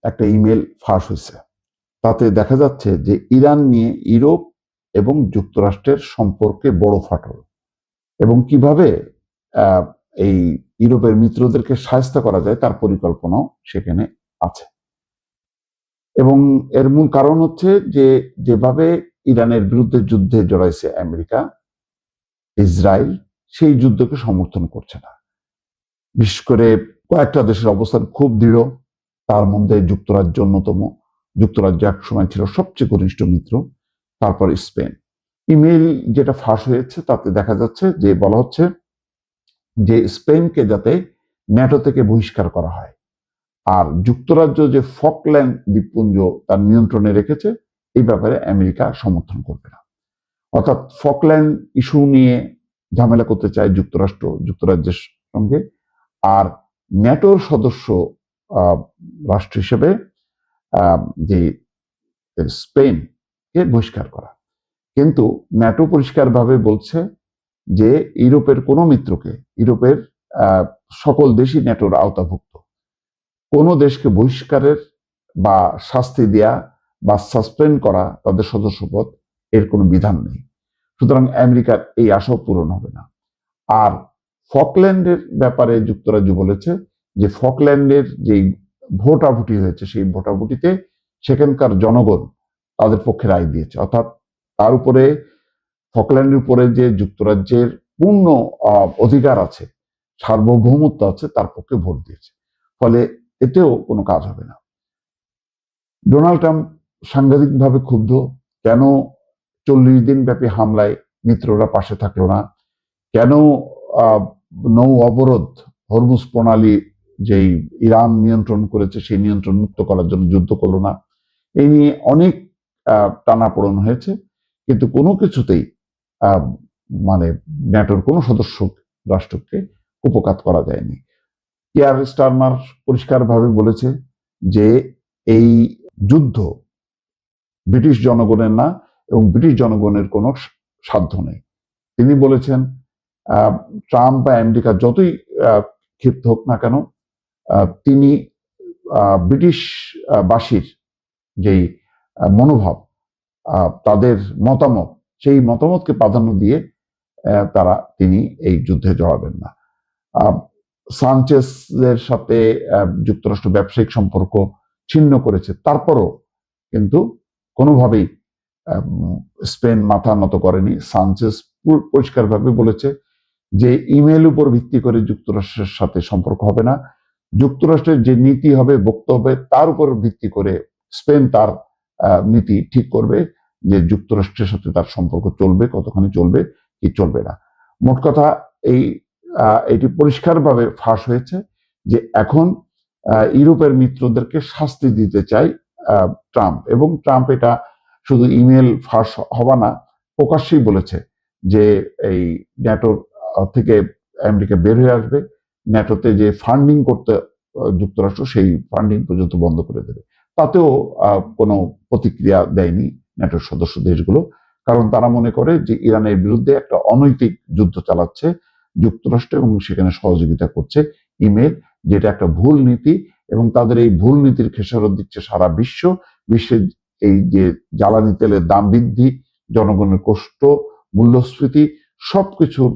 একটা ইমেল ফাঁস হয়েছে। তাতে দেখা যাচ্ছে যে ইরান নিয়ে ইউরোপ এবং যুক্তরাষ্ট্রের সম্পর্কে বড় ফাটল, এবং কিভাবে এই ইউরোপের মিত্রদেরকে সাহায্য করা যায় তার পরিকল্পনাও সেখানে আছে। এবং এর মূল কারণ হচ্ছে যে যেভাবে ইরানের বিরুদ্ধে যুদ্ধে জড়াইছে আমেরিকা, ইসরায়েল সেই যুদ্ধকে সমর্থন করছে না। বিশেষ করে কয়েকটা দেশের অবস্থান খুব দৃঢ়, তার মধ্যে যুক্তরাজ্য অন্যতম। যুক্তরাজ্য এক সময় ছিল সবচেয়ে ঘনিষ্ঠ মিত্র, তারপর স্পেন। ইমেল যেটা ফাঁস হয়েছে তাতে দেখা যাচ্ছে যে বলা হচ্ছে যে স্পেনকে যাতে ন্যাটো থেকে বহিষ্কার করা হয়, আর যুক্তরাজ্য যে ফকল্যান্ড দ্বীপপুঞ্জ তার নিয়ন্ত্রণে রেখেছে এই ব্যাপারে আমেরিকা সমর্থন করবে না। অর্থাৎ ফকল্যান্ড ইস্যু নিয়ে ঝামেলা করতে চায় যুক্তরাষ্ট্র যুক্তরাজ্যের সঙ্গে, আর ন্যাটোর সদস্য রাষ্ট্র হিসেবে যে স্পেনকে বহিষ্কার করা। কিন্তু ন্যাটো পরিষ্কারভাবে বলছে যে ইউরোপের কোনো মিত্রকে, ইউরোপের সকল দেশই ন্যাটোর আওতাভুক্ত, কোনো দেশকে বহিষ্কারের বা শাস্তি দেয়া বা সাসপেন্ড করা তাদের সদস্যপদ এর কোনো বিধান নেই। সুতরাং আমেরিকার এই আশাও পূরণ হবে না। আর ফকল্যান্ডের ব্যাপারে যুক্তরাজ্য বলেছে যে ফকল্যান্ডের যে ভোটাভুটি হয়েছে সেই ভোটাভুটিতে সেখানকার জনগণ তাদের পক্ষে রায় দিয়েছে, অর্থাৎ তার উপরে ফকল্যান্ডের উপরে যে যুক্তরাজ্যের পূর্ণ অধিকার আছে, সার্বভৌমত্ব আছে, তার পক্ষে ভোট দিয়েছে। ফলে এতেও কোনো কাজ হবে না। ডোনাল্ড ট্রাম্প সাংঘাতিকভাবে ক্ষুব্ধ। কেন 40 দিন ব্যাপী হামলায় মিত্ররা পাশে থাকলো না? কেন নৌ অবরোধ, হরমুজ প্রণালী যেই ইরান নিয়ন্ত্রণ করেছে সেই নিয়ন্ত্রণ মুক্ত করার জন্য যুদ্ধ করলো না? এই নিয়ে অনেক টানাপোড়েন হয়েছে, কিন্তু কোনো কিছুতেই মানে ন্যাটোর কোনো সদস্য রাষ্ট্রকে উপকাত করা যায়নি। কিয়ার স্টারমার পরিষ্কারভাবে বলেছে যে এই যুদ্ধ ব্রিটিশ জনগণের না, এবং ব্রিটিশ জনগণের কোনো সাধ্য নেই। তিনি বলেছেন ট্রাম্প বা আমেরিকা যতই ক্ষিপ্ত হোক না কেন, তিনি ব্রিটিশবাসীর যেই মনোভাব, তাদের মতামত, সেই মতামতকে প্রাধান্য দিয়ে তিনি এই যুদ্ধে জড়াবেন না। সানচেজের সাথে যুক্তরাষ্ট্র ব্যবসায়িক সম্পর্ক ছিন্ন করেছে, তারপরও কিন্তু কোনোভাবেই স্পেন মাথা নত করেনি। সানচেজ পরিষ্কারভাবে বলেছে যে ইমেল উপর ভিত্তি করে যুক্তরাষ্ট্রের সাথে সম্পর্ক হবে না, যুক্তরাষ্ট্রের যে নীতি হবে, বক্তব্য হবে, তার উপর ভিত্তি করে স্পেন তার নীতি ঠিক করবে যে যুক্তরাষ্ট্রের সাথে তার সম্পর্ক চলবে, কতখানি চলবে কি চলবে না। মোট কথা এটি পরিষ্কারভাবে ফাঁস হয়েছে যে এখন ইউরোপের মিত্রদেরকে শাস্তি দিতে চায় ট্রাম্প, এবং ট্রাম্প এটা শুধু ইমেল ফাঁস হওয়া না, প্রকাশ্যেই বলেছে যে এই ন্যাটোর থেকে আমেরিকা বের হয়ে আসবে, ন্যাটোতে যে ফান্ডিং করতে যুক্তরাষ্ট্র সেই ফান্ডিং পর্যন্ত বন্ধ করে দেবে। তাতেও কোনো প্রতিক্রিয়া দেয়নি ন্যাটোর সদস্য দেশগুলো, কারণ তারা মনে করে যে ইরানের বিরুদ্ধে একটা অনৈতিক যুদ্ধ চালাচ্ছে যুক্তরাষ্ট্র এবং সেখানে সহযোগিতা করছে ইমেল, যেটা একটা ভুল নীতি, এবং তাদের এই ভুল নীতির খেসারত দিচ্ছে সারা বিশ্বের এই যে জ্বালানি তেলের দাম বৃদ্ধি, জনগণের কষ্ট, মূল্যস্ফীতি, সবকিছুর